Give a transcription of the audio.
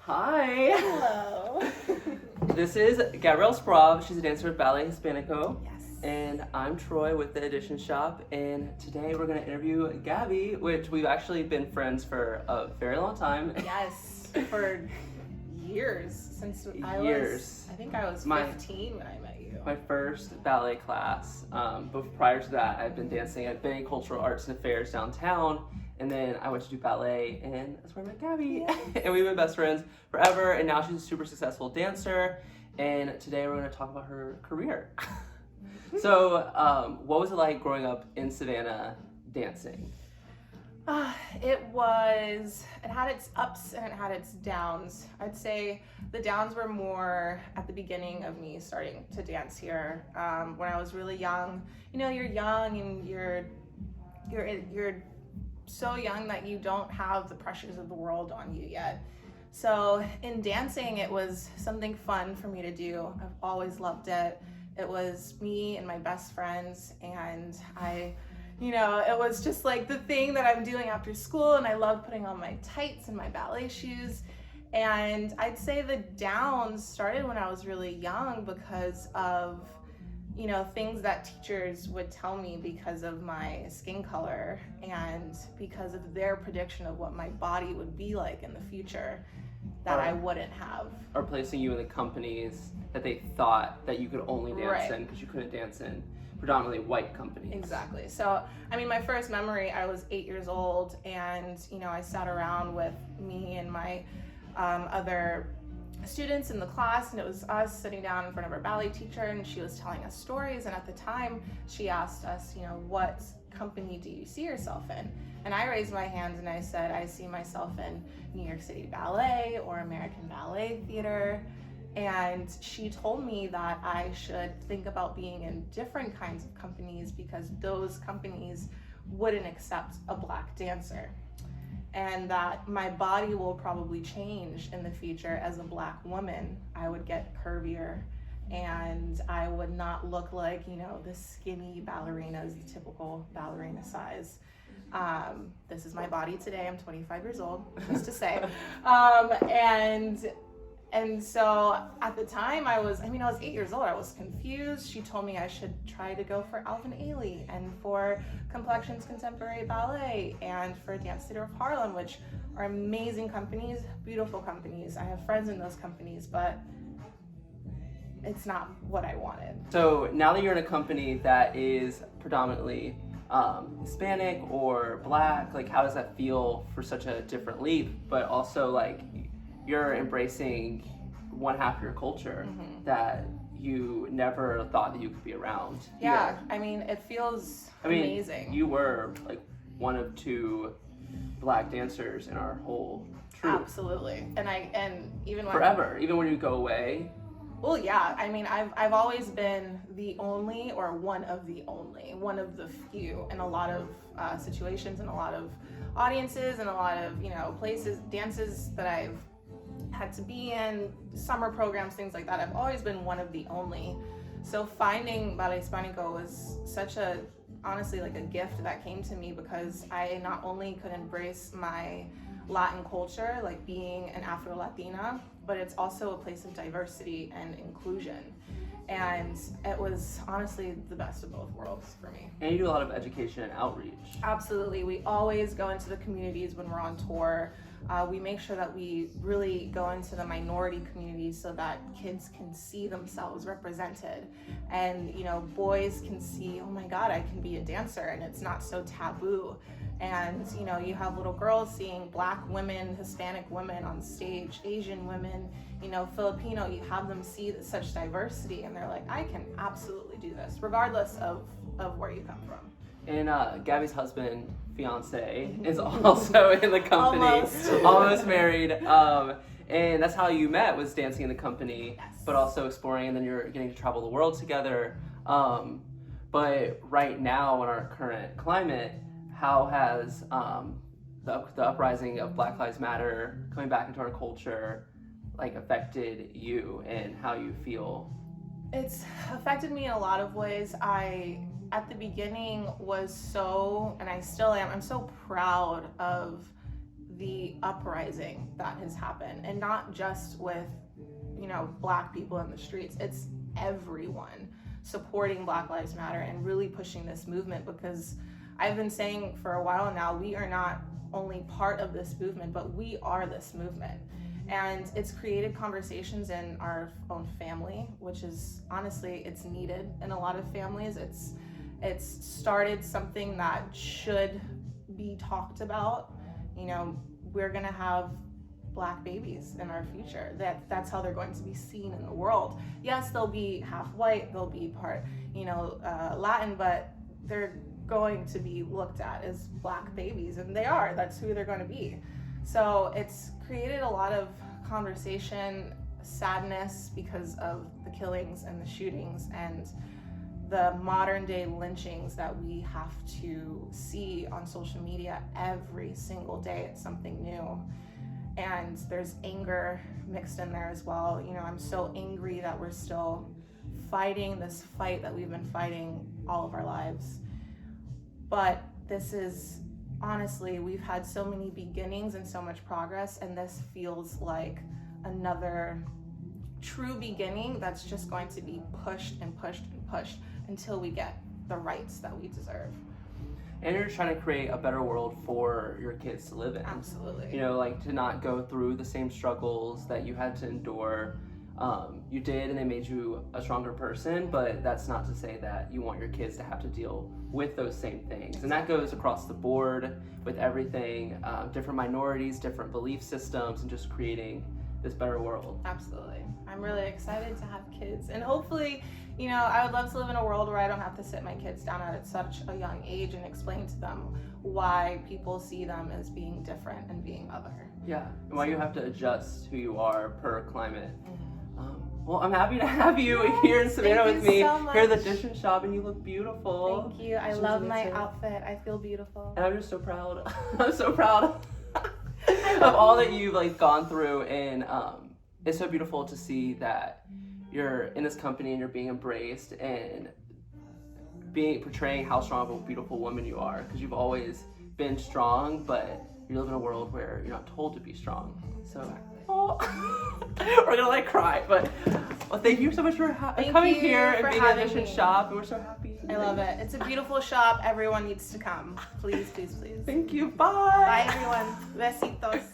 Hi. Hello. This is Gabrielle Sprauve. She's a dancer at Ballet Hispanico. Yes. And I'm Troy with the Edition Shop. And today we're going to interview Gabby, which we've actually been friends for a very long time. Yes, for years. Since I think I was 15 when I met you. My first ballet class. But prior to that, I've been dancing at Bay Cultural Arts and Affairs downtown. And then I went to do ballet, and that's where I met Gabby. Yes. And we've been best friends forever, and now she's a super successful dancer. And today we're going to talk about her career. So, what was it like growing up in Savannah dancing? It had its ups and it had its downs. I'd say the downs were more at the beginning of me starting to dance here. When I was really young, you're young and you're so young that you don't have the pressures of the world on you yet. So in dancing, it was something fun for me to do. I've always loved it. It was me and my best friends, and it was just like the thing that I'm doing after school, and I love putting on my tights and my ballet shoes. And I'd say the downs started when I was really young because of things that teachers would tell me because of my skin color and because of their prediction of what my body would be like in the future that I wouldn't have. Or placing you in the companies that they thought that you could only dance in because you couldn't dance in predominantly white companies. Exactly. So, my first memory, I was 8 years old, and, I sat around with me and my other students in the class, and it was us sitting down in front of our ballet teacher, and she was telling us stories. And at the time she asked us, what company do you see yourself in? And I raised my hand and I said, I see myself in New York City Ballet or American Ballet Theater. And she told me that I should think about being in different kinds of companies because those companies wouldn't accept a Black dancer. And that my body will probably change in the future as a Black woman. I would get curvier and I would not look like, the skinny ballerinas, the typical ballerina size. This is my body today. I'm 25 years old, just to say. And so at the time I was 8 years old. I was confused. She told me I should try to go for Alvin Ailey and for Complexions Contemporary Ballet and for Dance Theater of Harlem, which are amazing companies, beautiful companies. I have friends in those companies, but it's not what I wanted. So now that you're in a company that is predominantly Hispanic or Black, like how does that feel for such a different leap, but also like you're embracing one half of your culture that you never thought that you could be around. Yeah, it feels amazing. You were like one of 2 Black dancers in our whole troupe. Absolutely. And even forever, even when you go away. Well, yeah, I've always been the only or one of the few in a lot of situations and a lot of audiences and a lot of, places, dances that I've had to be in, summer programs, things like that. I've always been one of the only. So finding Ballet Hispanico was such honestly like a gift that came to me because I not only could embrace my Latin culture, like being an Afro-Latina, but it's also a place of diversity and inclusion. And it was honestly the best of both worlds for me. And you do a lot of education and outreach. Absolutely. We always go into the communities when we're on tour. We make sure that we really go into the minority communities so that kids can see themselves represented. And, boys can see, oh my God, I can be a dancer, and it's not so taboo. And, you have little girls seeing Black women, Hispanic women on stage, Asian women, Filipino, you have them see such diversity, and they're like, I can absolutely do this, regardless of where you come from. And Gabby's husband, fiance, is also in the company, almost married. And that's how you met, was dancing in the company, yes. But also exploring, and then you're getting to travel the world together. But right now in our current climate, how has the uprising of Black Lives Matter coming back into our culture affected you and how you feel? It's affected me in a lot of ways. At the beginning was and I still am, I'm so proud of the uprising that has happened, and not just with, you know, Black people in the streets. It's everyone supporting Black Lives Matter and really pushing this movement, because I've been saying for a while now, we are not only part of this movement, but we are this movement. And it's created conversations in our own family, which is honestly, it's needed in a lot of families. It's started something that should be talked about. You know, we're gonna have Black babies in our future. That's how they're going to be seen in the world. Yes, they'll be half white, they'll be part, you know, Latin, but they're going to be looked at as Black babies, and they are. That's who they're going to be. So it's created a lot of conversation, sadness because of the killings and the shootings and the modern day lynchings that we have to see on social media every single day. It's something new. And there's anger mixed in there as well. You know, I'm so angry that we're still fighting this fight that we've been fighting all of our lives. But this is, honestly, we've had so many beginnings and so much progress, and this feels like another true beginning that's just going to be pushed and pushed and pushed until we get the rights that we deserve. And you're trying to create a better world for your kids to live in. Absolutely. You know, like to not go through the same struggles that you had to endure. You did, and it made you a stronger person, but that's not to say that you want your kids to have to deal with those same things. And that goes across the board with everything, different minorities, different belief systems, and just creating this better world. Absolutely. I'm really excited to have kids, and hopefully, you know, I would love to live in a world where I don't have to sit my kids down at such a young age and explain to them why people see them as being different and being other. Yeah, and why you have to adjust who you are per climate. Well, I'm happy to have you here in Savannah with me. So much. Here at the Dishes Shop, and you look beautiful. Thank you. I love my outfit. I feel beautiful. And I'm just so proud. I'm so proud of all that you've like gone through, and it's so beautiful to see that you're in this company and you're being embraced and portraying how strong of a beautiful woman you are, because you've always been strong, but you live in a world where you're not told to be strong. So. Exactly. Oh, we're gonna like cry, but well, thank you so much for coming here and being at Mission Shop, and we're so happy. I love it. It's a beautiful shop. Everyone needs to come. Please, please, please. Thank you. Bye. Bye, everyone. Besitos.